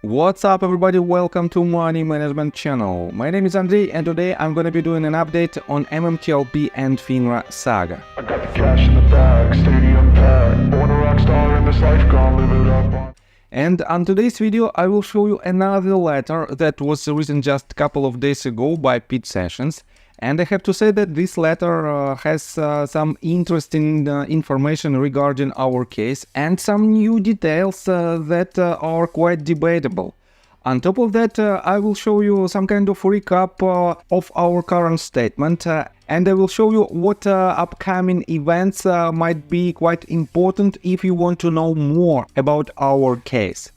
What's up everybody, welcome to Money Management channel. My name is Andrei and today I'm gonna be doing an update on MMTLP and FINRA saga. I got the cash in the bag, stadium packed, born a rock star in this life, gonna live it up. And on today's video I will show you another letter that was written just a couple of days ago by Pete Sessions. And I have to say that this letter has some interesting information regarding our case and some new details that are quite debatable. On top of that, I will show you some kind of recap of our current statement and I will show you what upcoming events might be quite important if you want to know more about our case.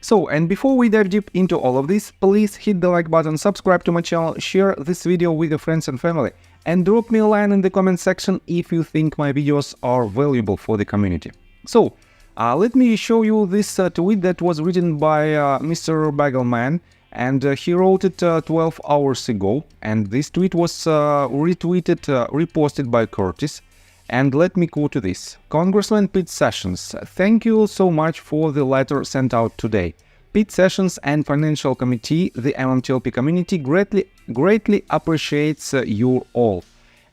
So, and before we dive deep into all of this, please hit the like button, subscribe to my channel, share this video with your friends and family, and drop me a line in the comment section if you think my videos are valuable for the community. So, let me show you this tweet that was written by Mr. Bagelman, and he wrote it 12 hours ago, and this tweet was reposted by Curtis. And let me quote this. Congressman Pete Sessions, thank you so much for the letter sent out today. Pete Sessions and Financial Committee, the MMTLP community, greatly appreciates you all.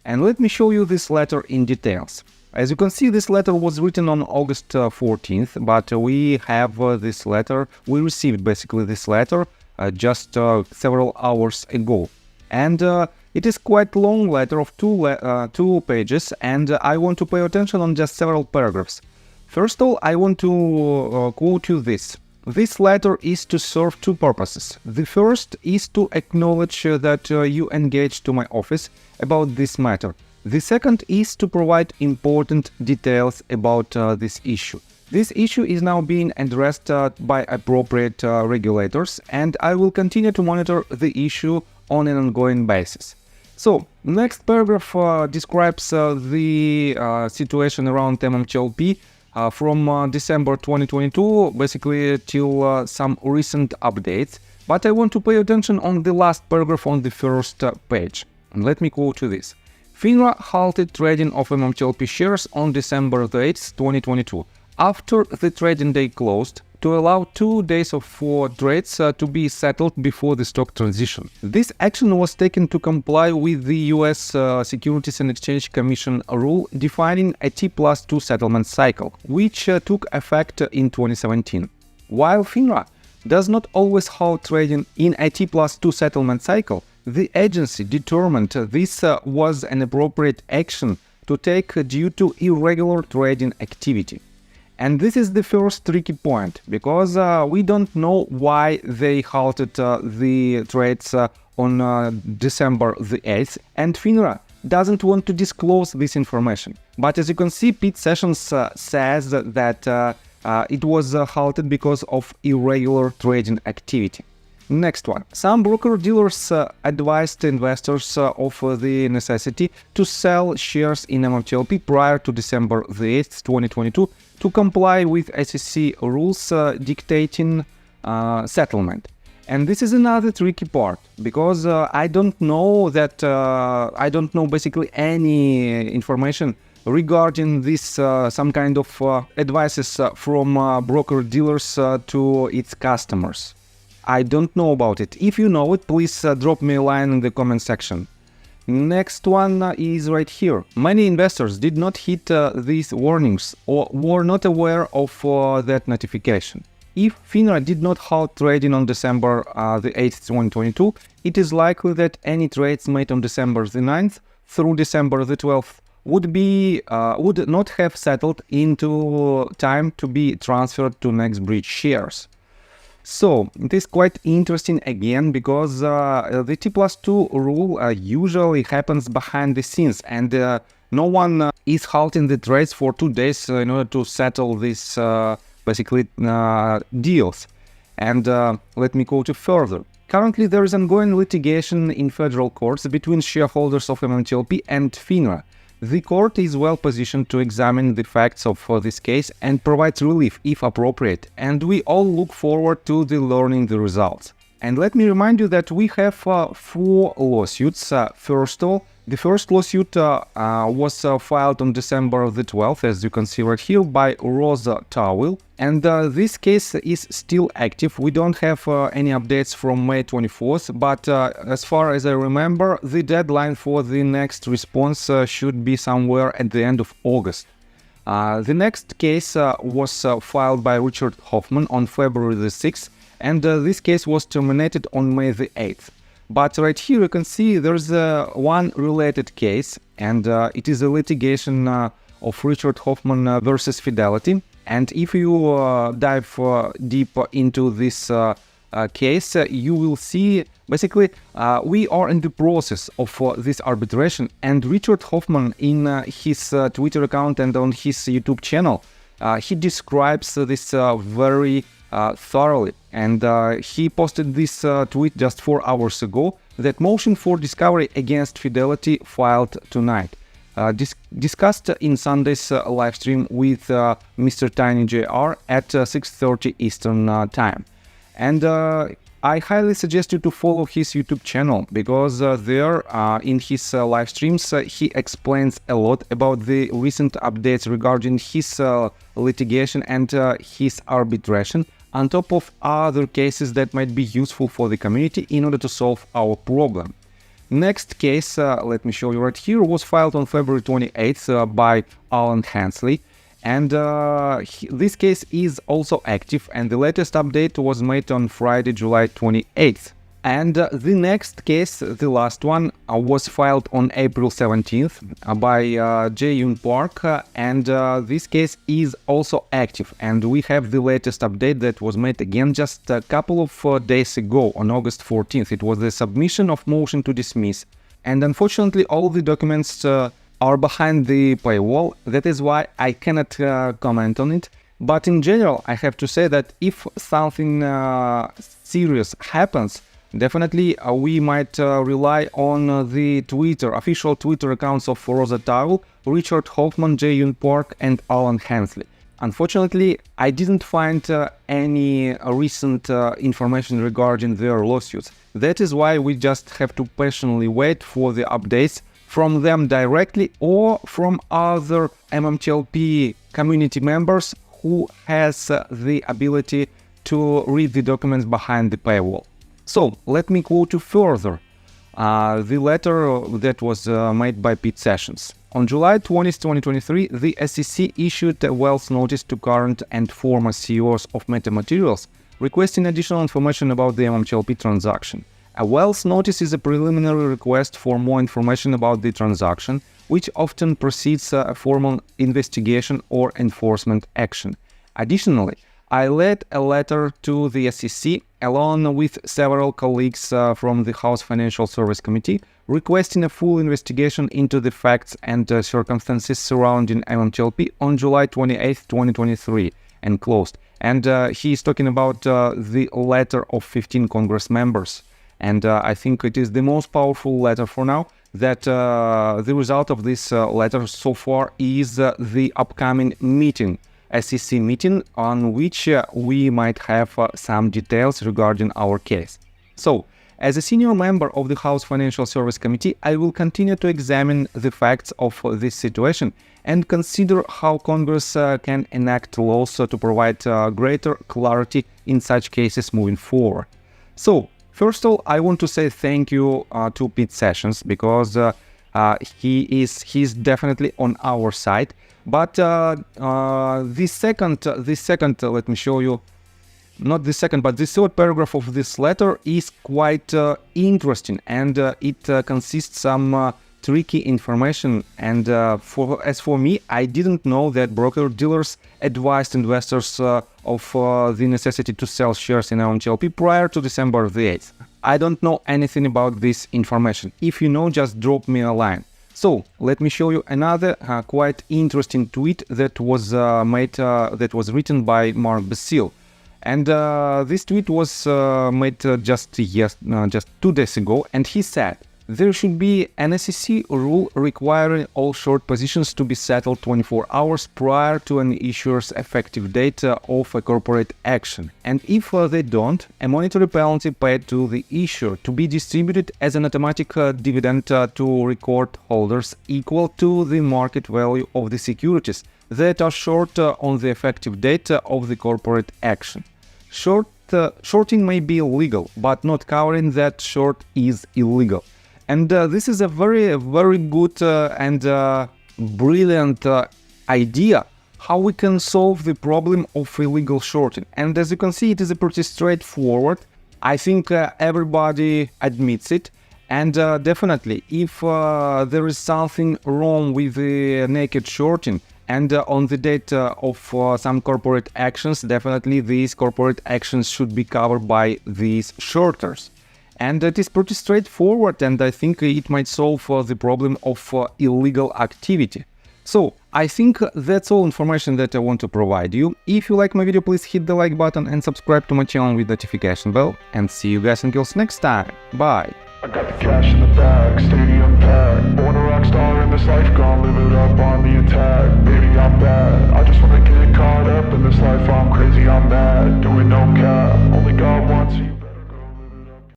And let me show you this letter in details. As you can see, this letter was written on August 14th, but we have this letter, we received basically this letter just several hours ago. And it is quite long letter of two pages, and I want to pay attention on just several paragraphs. First of all, I want to quote you this. This letter is to serve two purposes. The first is to acknowledge that you engaged to my office about this matter. The second is to provide important details about this issue. This issue is now being addressed by appropriate regulators, and I will continue to monitor the issue on an ongoing basis. So, next paragraph describes the situation around MMTLP from December 2022, basically till some recent updates. But I want to pay attention on the last paragraph on the first page. And let me quote you this. FINRA halted trading of MMTLP shares on December 8, 2022, after the trading day closed, to allow 2 days of trades to be settled before the stock transition. This action was taken to comply with the US Securities and Exchange Commission rule defining a T+2 settlement cycle, which took effect in 2017. While FINRA does not always halt trading in a T+2 settlement cycle, the agency determined this was an appropriate action to take due to irregular trading activity. And this is the first tricky point, because we don't know why they halted the trades on December the 8th, and FINRA doesn't want to disclose this information. But as you can see, Pete Sessions says that it was halted because of irregular trading activity. Next one. Some broker-dealers advised investors of the necessity to sell shares in MMTLP prior to December the 8th, 2022 to comply with SEC rules dictating settlement. And this is another tricky part, because I don't know basically any information regarding this some kind of advices from broker-dealers to its customers. I don't know about it. If you know it, please drop me a line in the comment section. Next one is right here. Many investors did not hit these warnings or were not aware of that notification. If FINRA did not halt trading on December the 8th, 2022, it is likely that any trades made on December the 9th through December the 12th would not have settled into time to be transferred to next bridge shares. So, it is quite interesting again, because the T+2 rule usually happens behind the scenes, and no one is halting the trades for 2 days in order to settle these basically deals. And let me quote you further. Currently, there is ongoing litigation in federal courts between shareholders of MMTLP and FINRA. The court is well positioned to examine the facts of this case and provide relief if appropriate, and we all look forward to learning the results. And let me remind you that we have 4 lawsuits. First of all, the first lawsuit was filed on December the 12th, as you can see right here, by Rosa Towel. And this case is still active. We don't have any updates from May 24th, but as far as I remember, the deadline for the next response should be somewhere at the end of August. The next case was filed by Richard Hoffman on February the 6th, and this case was terminated on May the 8th. But right here you can see there's one related case, and it is a litigation of Richard Hoffman versus Fidelity. And if you dive deep into this case, you will see basically we are in the process of this arbitration, and Richard Hoffman in his Twitter account and on his YouTube channel, he describes this very thoroughly, and he posted this tweet just 4 hours ago, that motion for discovery against Fidelity filed tonight. Discussed in Sunday's live stream with Mr. Tiny JR at 6:30 Eastern Time. And I highly suggest you to follow his YouTube channel, because there in his live streams he explains a lot about the recent updates regarding his litigation and his arbitration, on top of other cases that might be useful for the community in order to solve our problem. Next case, let me show you right here, was filed on February 28th by Alan Hensley, and this case is also active, and the latest update was made on Friday, July 28th. And the next case, the last one, was filed on April 17th by Jae-yoon Park, and this case is also active, and we have the latest update that was made again just a couple of days ago on August 14th. It was the submission of motion to dismiss, and unfortunately all the documents are behind the paywall. That is why I cannot comment on it. But in general, I have to say that if something serious happens, definitely we might rely on the official Twitter accounts of Rosa Towel, Richard Hoffman, Jae-yoon Park, and Alan Hensley. Unfortunately, I didn't find any recent information regarding their lawsuits. That is why we just have to patiently wait for the updates from them directly or from other MMTLP community members who has the ability to read the documents behind the paywall. So let me quote you further the letter that was made by Pete Sessions. On July 20, 2023, the SEC issued a Wells notice to current and former CEOs of Metamaterials requesting additional information about the MMTLP transaction. A Wells notice is a preliminary request for more information about the transaction, which often precedes a formal investigation or enforcement action. Additionally, I led a letter to the SEC along with several colleagues from the House Financial Service Committee requesting a full investigation into the facts and circumstances surrounding MMTLP on July 28, 2023, and closed. And he is talking about the letter of 15 Congress members. And I think it is the most powerful letter for now, that the result of this letter so far is the upcoming meeting, SEC meeting, on which we might have some details regarding our case. So, as a senior member of the House Financial Service Committee, I will continue to examine the facts of this situation and consider how Congress can enact laws to provide greater clarity in such cases moving forward. So, first of all, I want to say thank you to Pete Sessions, because he's definitely on our side. But the second, let me show you, not the second, but the third paragraph of this letter is quite interesting, and it consists some tricky information. And as for me, I didn't know that broker-dealers advised investors of the necessity to sell shares in MMTLP prior to December the 8th. I don't know anything about this information. If you know, just drop me a line. So let me show you another quite interesting tweet that was written by Mark Basile. And this tweet was made just 2 days ago, and he said, There should be an SEC rule requiring all short positions to be settled 24 hours prior to an issuer's effective date of a corporate action. And if they don't, a monetary penalty paid to the issuer to be distributed as an automatic dividend to record holders equal to the market value of the securities that are short on the effective date of the corporate action. Shorting may be legal, but not covering that short is illegal. And this is a very good and brilliant idea how we can solve the problem of illegal shorting. And as you can see, it is a pretty straightforward. I think everybody admits it. And definitely, if there is something wrong with the naked shorting, and on the date of some corporate actions, definitely these corporate actions should be covered by these shorters. And it is pretty straightforward, and I think it might solve the problem of illegal activity. So, I think that's all information that I want to provide you. If you like my video, please hit the like button and subscribe to my channel with notification bell. And see you guys until next time. Bye! I got the cash in the bag, stadium packed. Born a rock star in this life, gonna live it up on the attack. Baby, I'm bad, I just wanna get caught up in this life. I'm crazy, I'm mad, doing no cap. Only God wants you.